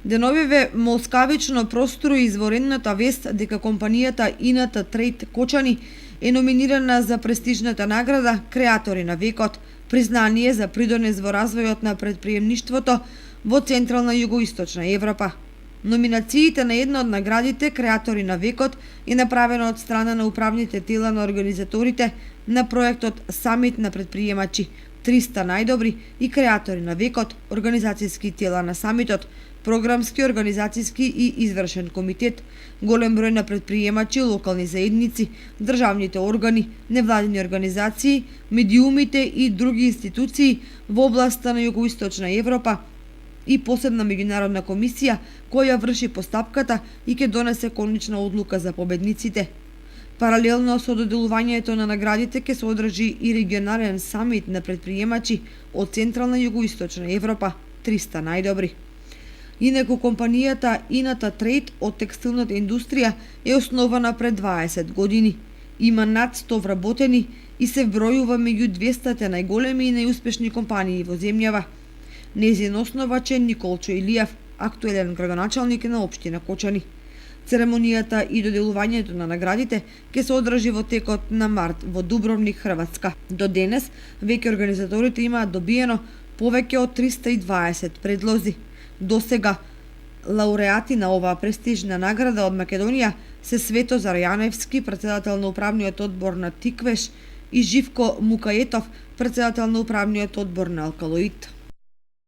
Деновиве молскавично проструи изворената вест дека компанијата ИНТ Трейд Кочани е номинирана за престижната награда Креатори на векот, признание за придонес во развојот на претприемништвото во Централна и Југоисточна Европа. Номинациите на една од наградите Креатори на векот е направена од страна на управните тела на организаторите на проектот Самит на предприемачи 300 најдобри и Креатори на векот, организацијски тела на самитот, програмски, организацијски и извршен комитет, голем број на предприемачи, локални заедници, државните органи, невладини организации, медиумите и други институции во областа на Југоисточна Европа и посебна меѓународна комисија која врши постапката и ќе донесе конечна одлука за победниците. Паралелно со доделувањето на наградите ќе се одржи и регионален самит на предприемачи од Централна и Југоисточна Европа 300 најдобри. Инаку компанијата ИНТ Трейд од текстилната индустрија е основана пред 20 години. Има над 100 вработени и се вбројува меѓу 200 најголеми и најуспешни компании во земјава. Нејзин основач е Николчо Илиев, актуелен градоначалник на општина Кочани. Церемонијата и доделувањето на наградите ќе се одржи во текот на март во Дубровник, Хрватска. До денес веќе организаторите имаат добиено повеќе од 320 предлози. До сега лауреати на оваа престижна награда од Македонија се Светозар Јаневски, претседател на управниот одбор на Тиквеш, и Живко Мукаетов, претседател на управниот одбор на Алкалоид.